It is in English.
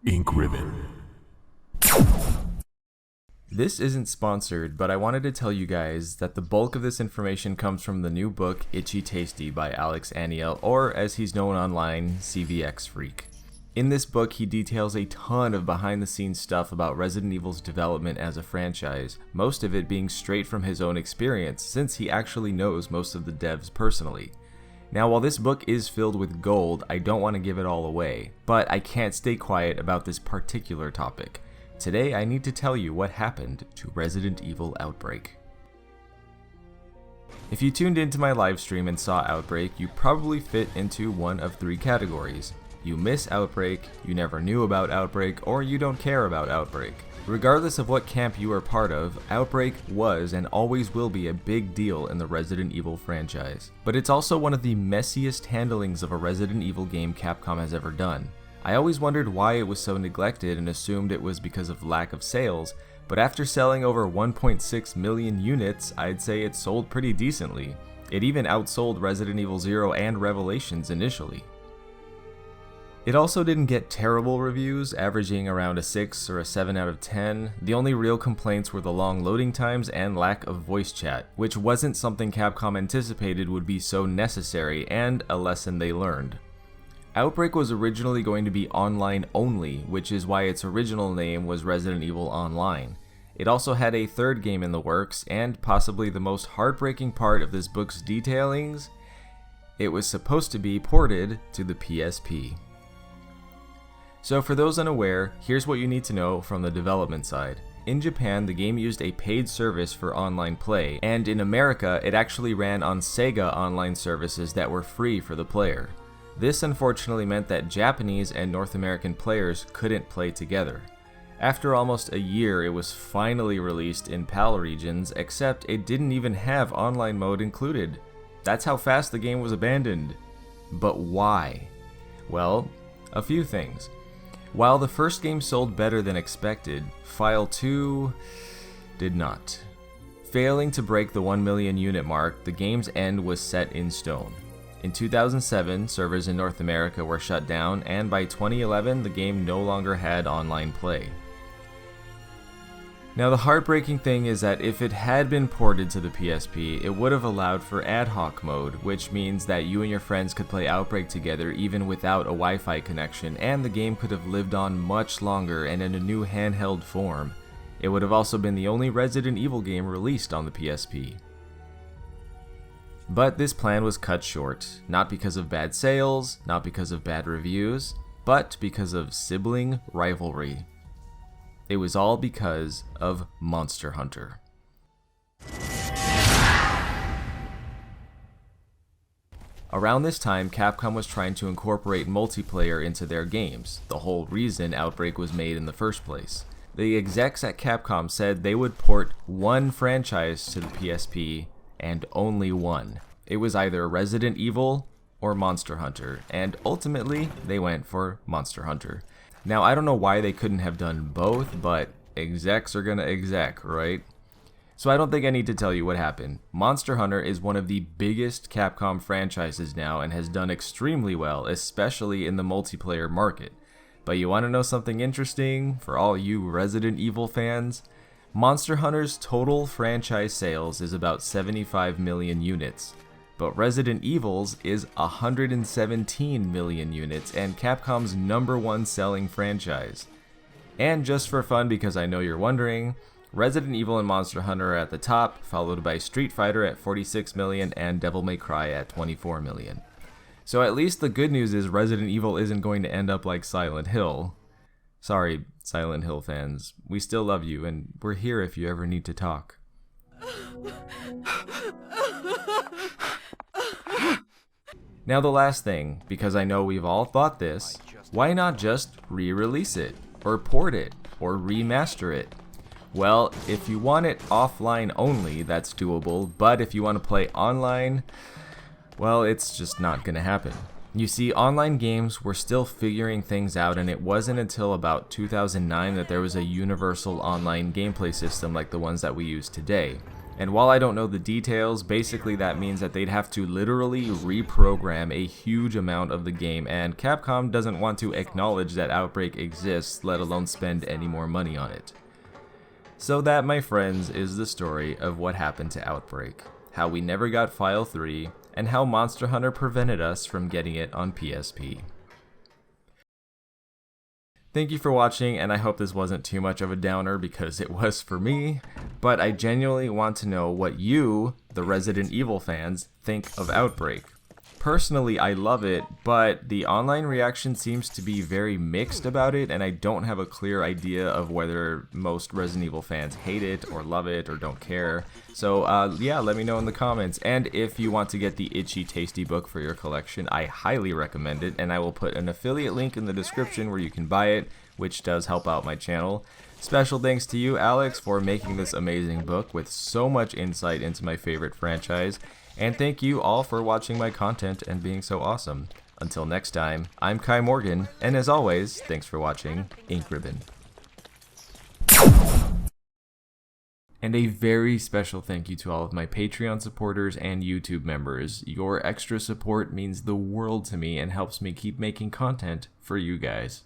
Ink Ribbon. This isn't sponsored, but I wanted to tell you guys that the bulk of this information comes from the new book Itchy Tasty by Alex Aniel, or as he's known online, CVX Freak. In this book, he details a ton of behind-the-scenes stuff about Resident Evil's development as a franchise, most of it being straight from his own experience, since he actually knows most of the devs personally. Now, while this book is filled with gold, I don't want to give it all away, but I can't stay quiet about this particular topic. Today, I need to tell you what happened to Resident Evil Outbreak. If you tuned into my live stream and saw Outbreak, you probably fit into one of three categories. You miss Outbreak, you never knew about Outbreak, or you don't care about Outbreak. Regardless of what camp you are part of, Outbreak was and always will be a big deal in the Resident Evil franchise. But it's also one of the messiest handlings of a Resident Evil game Capcom has ever done. I always wondered why it was so neglected and assumed it was because of lack of sales, but after selling over 1.6 million units, I'd say it sold pretty decently. It even outsold Resident Evil 0 and Revelations initially. It also didn't get terrible reviews, averaging around a 6 or a 7 out of 10. The only real complaints were the long loading times and lack of voice chat, which wasn't something Capcom anticipated would be so necessary, and a lesson they learned. Outbreak was originally going to be online only, which is why its original name was Resident Evil Online. It also had a third game in the works, and possibly the most heartbreaking part of this book's detailings, it was supposed to be ported to the PSP. So for those unaware, here's what you need to know from the development side. In Japan, the game used a paid service for online play, and in America, it actually ran on Sega online services that were free for the player. This unfortunately meant that Japanese and North American players couldn't play together. After almost a year, it was finally released in PAL regions, except it didn't even have online mode included. That's how fast the game was abandoned. But why? Well, a few things. While the first game sold better than expected, File 2 did not. Failing to break the 1 million unit mark, the game's end was set in stone. In 2007, servers in North America were shut down, and by 2011, the game no longer had online play. Now, the heartbreaking thing is that if it had been ported to the PSP, it would have allowed for ad hoc mode, which means that you and your friends could play Outbreak together even without a Wi-Fi connection, and the game could have lived on much longer and in a new handheld form. It would have also been the only Resident Evil game released on the PSP. But this plan was cut short, not because of bad sales, not because of bad reviews, but because of sibling rivalry. It was all because of Monster Hunter. Around this time, Capcom was trying to incorporate multiplayer into their games, the whole reason Outbreak was made in the first place. The execs at Capcom said they would port one franchise to the PSP, and only one. It was either Resident Evil or Monster Hunter, and ultimately they went for Monster Hunter. Now, I don't know why they couldn't have done both, but execs are gonna exec, right? So I don't think I need to tell you what happened. Monster Hunter is one of the biggest Capcom franchises now and has done extremely well, especially in the multiplayer market. But you want to know something interesting for all you Resident Evil fans? Monster Hunter's total franchise sales is about 75 million units, but Resident Evil's is 117 million units and Capcom's #1 selling franchise. And just for fun, because I know you're wondering, Resident Evil and Monster Hunter are at the top, followed by Street Fighter at 46 million and Devil May Cry at 24 million. So at least the good news is Resident Evil isn't going to end up like Silent Hill. Sorry, Silent Hill fans. We still love you, and we're here if you ever need to talk. Now the last thing, because I know we've all thought this, why not just re-release it, or port it, or remaster it? Well, if you want it offline only, that's doable, but if you want to play online, well, it's just not gonna happen. You see, online games were still figuring things out, and it wasn't until about 2009 that there was a universal online gameplay system like the ones that we use today. And while I don't know the details, basically that means that they'd have to literally reprogram a huge amount of the game, and Capcom doesn't want to acknowledge that Outbreak exists, let alone spend any more money on it. So that, my friends, is the story of what happened to Outbreak, how we never got File 3, and how Monster Hunter prevented us from getting it on PSP. Thank you for watching, and I hope this wasn't too much of a downer because it was for me, but I genuinely want to know what you, the Resident Evil fans, think of Outbreak. Personally, I love it, but the online reaction seems to be very mixed about it, and I don't have a clear idea of whether most Resident Evil fans hate it, or love it, or don't care. So, yeah, let me know in the comments. And if you want to get the Itchy Tasty book for your collection, I highly recommend it, and I will put an affiliate link in the description where you can buy it, which does help out my channel. Special thanks to you, Alex, for making this amazing book with so much insight into my favorite franchise. And thank you all for watching my content and being so awesome. Until next time, I'm Kai Morgan, and as always, thanks for watching Ink Ribbon. And a very special thank you to all of my Patreon supporters and YouTube members. Your extra support means the world to me and helps me keep making content for you guys.